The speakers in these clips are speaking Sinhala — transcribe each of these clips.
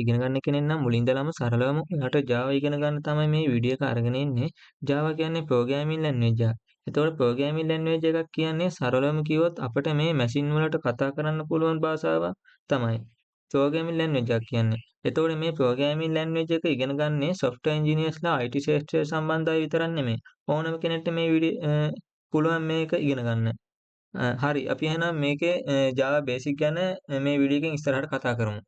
ඉගෙන ගන්න කෙනෙක් නම් මුලින් ඉඳලම සරලවම ඔයාට Java ඉගෙන ගන්න තමයි මේ වීඩියෝ එක අරගෙන එන්නේ. Java කියන්නේ ප්‍රෝග්‍රෑමින් ලැන්ග්වේජ් එකක්. එතකොට ප්‍රෝග්‍රෑමින් ලැන්ග්වේජ් එකක් කියන්නේ සරලවම කිව්වොත් අපිට මේ මැෂින් වලට කතා කරන්න පුළුවන් භාෂාවක් තමයි ප්‍රෝග්‍රෑමින් ලැන්ග්වේජ් එකක් කියන්නේ. එතකොට මේ ප්‍රෝග්‍රෑමින් ලැන්ග්වේජ් එක ඉගෙන ගන්නේ software engineersලා IT ශාස්ත්‍රය සම්බන්ධයි විතරක් නෙමෙයි. ඕනම කෙනෙක්ට මේ පුළුවන් මේක ඉගෙන ගන්න. හරි අපි එහෙනම් මේකේ Java basic ගැන මේ වීඩියෝ එකෙන් ඉස්සරහට කතා කරමු.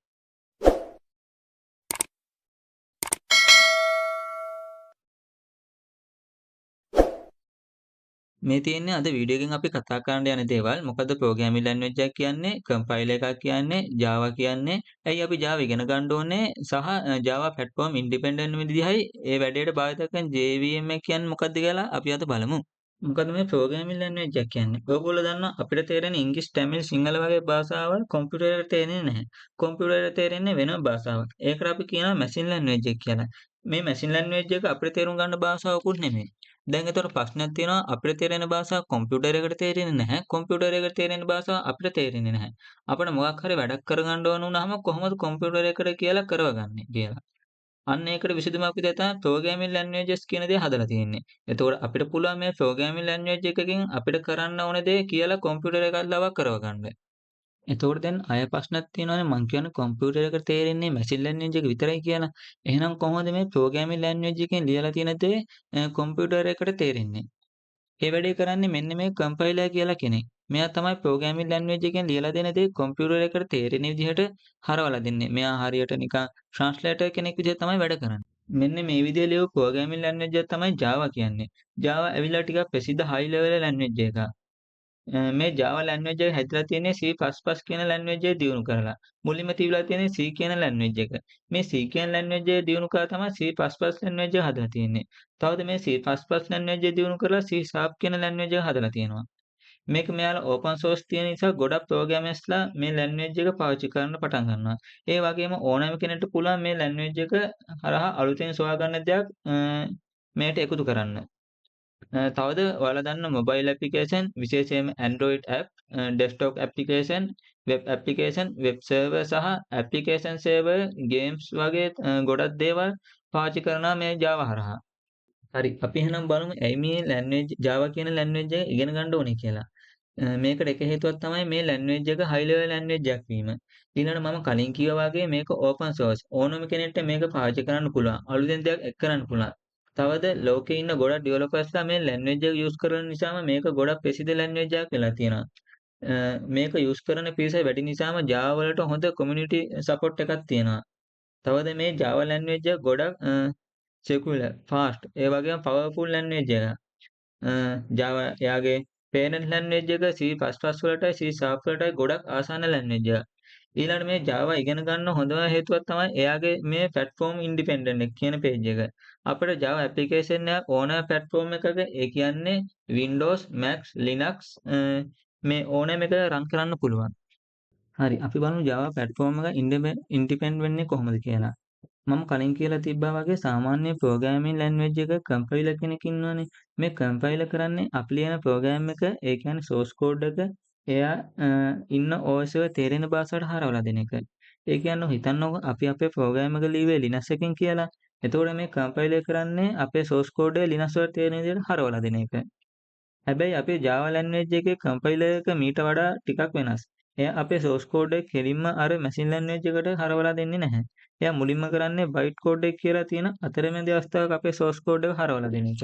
මේ තියෙන්නේ අද වීඩියෝ එකෙන් අපි කතා කරන්න යන දේවල්. මොකද ප්‍රෝග්‍රෑමින් ලැන්ග්වේජ් එකක් කියන්නේ, කම්පයිලර් එකක් කියන්නේ, Java කියන්නේ. ඇයි අපි Java ඉගෙන ගන්න ඕනේ සහ Java platform independent විදිහයි ඒ වැඩේට භාවිත කරන JVM එක කියන්නේ මොකක්ද කියලා අපි අද බලමු. මොකද මේ ප්‍රෝග්‍රෑමින් ලැන්ග්වේජ් එක කියන්නේ. ඔයගොල්ලෝ දන්නවා අපිට තේරෙන ඉංග්‍රීසි, තමිල්, සිංහල වගේ භාෂාවල් කම්පියුටරයට තේරෙන්නේ නැහැ. කම්පියුටරයට තේරෙන්නේ වෙනම භාෂාවක්. ඒකට අපි කියනවා මැෂින් ලැන්ග්වේජ් එක කියලා. මේ මැෂින් ලැන්ග්වේජ් එක අපිට තේරුම් ගන්න භාෂාවකුත් නෙමෙයි. දැන් ඒතර ප්‍රශ්නයක් තියෙනවා අපිට තේරෙන භාෂාව කම්පියුටරයකට තේරෙන්නේ නැහැ. කම්පියුටරයකට තේරෙන භාෂාව අපිට තේරෙන්නේ නැහැ. අපිට මොකක් හරි වැඩක් කරගන්න ඕන වුණාම කොහොමද කම්පියුටරයකට කියලා කරවගන්නේ කියලා. අන්න ඒකට විසඳුමක් විදිහට තමයි ප්‍රෝග්‍රෑමින් ලැන්ග්වේජස් කියන දේ හදලා තියෙන්නේ. එතකොට අපිට පුළුවන් මේ ප්‍රෝග්‍රෑමින් ලැන්ග්වේජ් එකකින් අපිට කරන්න ඕන දේ කියලා කම්පියුටර් එකක් ලවා කරවගන්න. එතකොට දැන් අය ප්‍රශ්නක් තියෙනවානේ මං කියන්නේ කම්පියුටර් එකට තේරෙන්නේ මැෂින් ලර්නින් එක විතරයි කියලා. එහෙනම් කොහොමද මේ ප්‍රෝග්‍රෑමින් ලැන්ග්වේජ් එකෙන් ලියලා තියෙන දේ කම්පියුටර් එකට තේරෙන්නේ? ඒ වැඩේ කරන්නේ මෙන්න මේ කම්පයිලර් කියලා කෙනෙක්. මෙයා තමයි ප්‍රෝග්‍රෑමින් ලැන්ග්වේජ් එකෙන් ලියලා දෙන දේ කම්පියුටර් එකට තේරෙන විදිහට හරවලා දෙන්නේ. මෙයා හරියට නිකන් ට්‍රාන්ස්ලේටර් කෙනෙක් විදිහට තමයි වැඩ කරන්නේ. මෙන්න මේ විදිහේ ලියපු ප්‍රෝග්‍රෑමින් ලැන්ග්වේජ් එක තමයි Java කියන්නේ. Java ඇවිල්ලා ටිකක් ප්‍රසිද්ධ high level ලැන්ග්වේජ් එකක්. මේ Java ලැන්ග්වේජ් එක හැදිලා තියෙන්නේ C++ කියන ලැන්ග්වේජ් එක දියුණු කරලා. මුලින්ම තිබිලා තියෙන්නේ C කියන ලැන්ග්වේජ් එක. මේ C කියන ලැන්ග්වේජ් එක දියුණු කරලා තමයි C++ ලැන්ග්වේජ් එක හදලා තියෙන්නේ. තවද මේ C++ ලැන්ග්වේජ් එක දියුණු කරලා C# කියන ලැන්ග්වේජ් එක හදලා තියෙනවා. මේක මෙයාලා ඕපන් සෝස් තියෙන නිසා ගොඩක් ප්‍රෝග්‍රෑමර්ස්ලා මේ ලැන්ග්වේජ් එක පාවිච්චි කරන්න පටන් ගන්නවා. ඒ වගේම ඕනෑම කෙනෙක්ට පුළුවන් මේ ලැන්ග්වේජ් එක හරහා අලුතෙන් සොයාගන්න දෙයක් මේකට එකතු කරන්න. තවද ඔයාලා දන්න මොබයිල් ඇප්ලිකේෂන් විශේෂයෙන්ම Android app, desktop application, web application, web server සහ application server, games වගේ ගොඩක් දේවල් පාවිච්චි කරනවා මේ Java හරහා. හරි අපි එහෙනම් බලමු ඇයි මේ ලැන්ග්වේජ් Java කියන ලැන්ග්වේජ් එක ඉගෙන ගන්න ඕනේ කියලා. මේකට එක හේතුවක් තමයි මේ ලැන්ග්වේජ් එක high level ලැන්ග්වේජ් එකක් වීම. ඊළඟට මම කලින් කිව්වා වගේ මේක open source. ඕනම කෙනෙක්ට මේක පාවිච්චි කරන්න පුළුවන්. අලුතෙන් දෙයක් එක් කරන්න පුළුවන්. තවද ලෝකේ ඉන්න ගොඩක් ඩෙවලොපර්ස්ලා මේ ලැන්ග්වේජ් එක යූස් කරන නිසාම මේක ගොඩක් ප්‍රසිද්ධ ලැන්ග්වේජ් එකක් වෙලා තියෙනවා. මේක යූස් කරන පිරිස වැඩි නිසාම Java වලට හොඳ community support එකක් තියෙනවා. තවද මේ Java ලැන්ග්වේජ් එක ගොඩක් secular, fast ඒ වගේම powerful ලැන්ග්වේජ් එකක්. Java එයාගේ parent language එක C++ වලටයි C# වලටයි ගොඩක් ආසන්න ලැන්ග්වේජ් එකක්. ඊළඟට මේ Java ඉගෙන ගන්න හොඳම හේතුවක් තමයි එයාගේ මේ platform independent එක කියන page එක. අපිට Java application එක ඕනෑම platform එකක ඒ කියන්නේ Windows, Mac, Linux මේ ඕනෑම එකක run කරන්න පුළුවන්. හරි අපි බලමු Java platform එක independent වෙන්නේ කොහොමද කියලා. මම කලින් කියලා තිබ්බා වගේ සාමාන්‍ය ප්‍රෝග්‍රෑමින් ලැන්ග්වේජ් එක කම්පයිලර් කෙනෙක් ඉන්නවනේ. මේ කම්පයිලර් කරන්නේ අපි ලියන ප්‍රෝග්‍රෑම් එක ඒ කියන්නේ සෝස් කෝඩ් එක එයා ඉන්න OS එක තේරෙන භාෂාවට හරවලා දෙන එක. ඒ කියන්නේ හිතන්නකො අපි අපේ ප්‍රෝග්‍රෑම් එක ලියුවේ Linux එකෙන් කියලා. එතකොට මේ කම්පයිලර් කරන්නේ අපේ සෝස් කෝඩ් එක Linux වලට තේරෙන විදිහට හරවලා දෙන එක. හැබැයි අපේ Java ලැන්ග්වේජ් එකේ කම්පයිලර් එක මීට වඩා ටිකක් වෙනස්. එයා අපේ සෝස් කෝඩ් එක කෙලින්ම අර මැෂින් ලැන්ග්වේජ් එකට හරවලා දෙන්නේ නැහැ. එයා මුලින්ම කරන්නේ බයිට් කෝඩ් එක කියලා තියෙන අතරමැදි අවස්ථාවක අපේ සෝස් කෝඩ් එක හරවලා දෙන එක.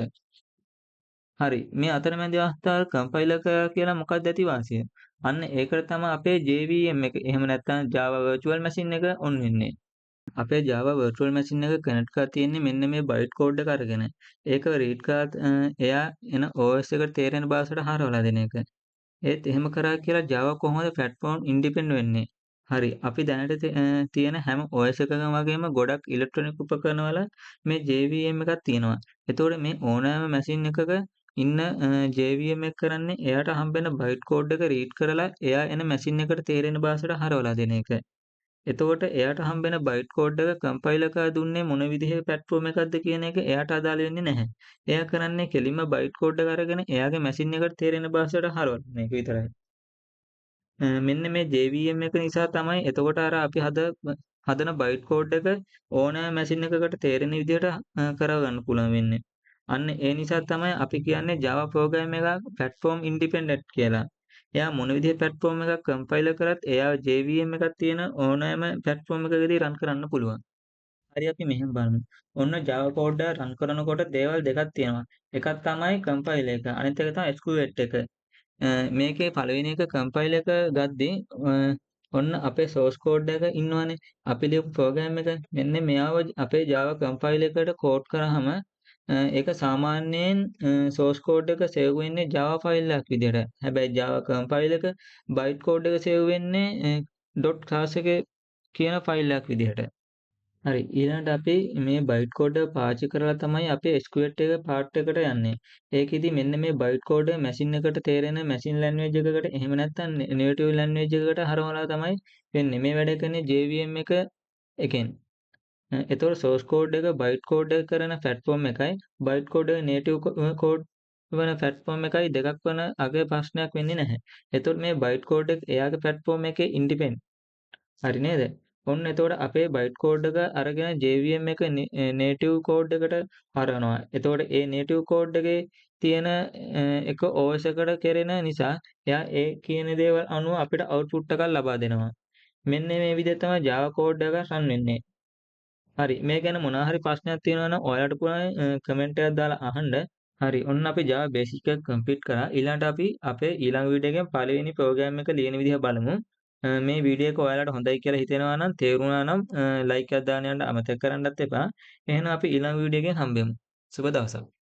හරි. මේ අතරමැදි අවස්ථාව කම්පයිලර් කියලා මොකක්ද ඇති වාසිය? අන්න ඒකට තමයි අපේ JVM එක. එහෙම නැත්නම් Java Virtual Machine එක ඔන් වෙන්නේ. අපේ Java virtual machine එක කනෙක්ට් කරලා තියෙන්නේ මෙන්න මේ බයිට් කෝඩ් එක අරගෙන. ඒක රීඩ් කරලා එයා එන OS එකට තේරෙන භාෂාවට හරවලා දෙන එක. ඒත් එහෙම කරා කියලා Java කොහොමද platform independent වෙන්නේ? හරි. අපි දැනට තියෙන හැම OS එකකම වගේම ගොඩක් ඉලෙක්ට්‍රොනික උපකරණ වල මේ JVM එකක් තියෙනවා. එතකොට මේ ඕනෑම මැෂින් එකක ඉන්න JVM එක කරන්නේ එයාට හම්බෙන බයිට් කෝඩ් එක රීඩ් කරලා එයා එන මැෂින් එකට තේරෙන භාෂාවට හරවලා දෙන එක. එතකොට එයාට හම්බෙන බයිට් කෝඩ් එක කම්පයිලර් කරලා දුන්නේ මොන විදිහේ ප්ලැට්ෆෝම් එකක්ද කියන එක එයාට අදාළ වෙන්නේ නැහැ. එයා කරන්නේ කෙලින්ම බයිට් කෝඩ් එක අරගෙන එයාගේ මැෂින් එකට තේරෙන භාෂාවට හරවන එක විතරයි. මෙන්න මේ JVM එක නිසා තමයි එතකොට අර අපි හදන බයිට් කෝඩ් එක ඕනෑම මැෂින් එකකට තේරෙන විදිහට කරගන්න පුළුවන් වෙන්නේ. අන්න ඒ නිසා තමයි අපි කියන්නේ Java program එකක් platform independent කියලා. එයා මොන විදිහේ platform එකක් කම්පයිලර් කරත් එයා JVM එකක් තියෙන ඕනෑම platform එකකදී run කරන්න පුළුවන්. හරි අපි මෙහෙම බලමු. ඔන්න Java code එක run කරනකොට දේවල් දෙකක් තියෙනවා. එකක් තමයි compile එක. අනිත් එක තමයි SQL එක. මේකේ පළවෙනි එක කම්පයිල් එක ගද්දී ඔන්න අපේ සෝස් කෝඩ් එක ඉන්නවනේ. අපි ලියපු ප්‍රෝග්‍රෑම් එක. මෙන්න මෙයාව අපේ Java කම්පයිල් එකට කෝඩ් කරාම ඒක සාමාන්‍යයෙන් සෝස් කෝඩ් එක සේව් වෙන්නේ Java ෆයිල් එකක් විදිහට. හැබැයි Java කම්පයිල් එක බයිට් කෝඩ් එක සේව් වෙන්නේ .class එකේ කියන ෆයිල් එකක් විදිහට. හරි. ඊළඟට අපි මේ බයිට් කෝඩ් එක පාවිච්චි කරලා තමයි අපි SQL එක පාර්ට් එකට යන්නේ. ඒකෙදි මෙන්න මේ බයිට් කෝඩ් එක මැෂින් එකට තේරෙන මැෂින් ලැන්ග්වේජ් එකකට එහෙම නැත්නම් නේටිව් ලැන්ග්වේජ් එකකට හරවලා තමයි වෙන්නේ. මේ වැඩ කරන්නේ JVM එකෙන්. එතකොට සෝස් කෝඩ් එක බයිට් කෝඩ් එක කරන ප්ලැට්ෆෝම් එකයි බයිට් කෝඩ් එක නේටිව් කෝඩ් වන ප්ලැට්ෆෝම් එකයි දෙකක් වන අගේ ප්‍රශ්නයක් වෙන්නේ නැහැ. එතකොට මේ බයිට් කෝඩ් එක එයාගේ ප්ලැට්ෆෝම් එකේ ඉන්ඩිපෙන්ඩන්ට්. හරි නේද? ඔන්න එතකොට අපේ බයිට් කෝඩ් එක අරගෙන JVM එක නේටිව් කෝඩ් එකට හරවනවා. එතකොට ඒ නේටිව් කෝඩ් එකේ තියෙන එක OS එකට කෙරෙන නිසා එයා ඒ කියන දේවල් අනුව අපිට අවුට්පුට් එකක් ලබා දෙනවා. මෙන්න මේ විදිහට තමයි Java කෝඩ් එක රන් වෙන්නේ. හරි. මේ ගැන මොනවා හරි ප්‍රශ්නයක් තියෙනවා නම් ඔයාලට පුළුවන් කමෙන්ට් එකක් දාලා අහන්න. හරි. ඔන්න අපි Java බේසික් එක කම්ප්ලීට් කරා. ඊළඟට අපි අපේ ඊළඟ වීඩියෝ එකෙන් පළවෙනි ප්‍රෝග්‍රෑම් එක ලියන විදිහ බලමු. මේ වීඩියෝ එක ඔයාලට හොඳයි කියලා හිතෙනවා නම් තේරුණා නම් ලයික් එකක් දාන්න යන්න අමතක කරන්නත් එපා. එහෙනම් අපි ඊළඟ වීඩියෝ එකෙන් හම්බෙමු. සුබ දවසක්.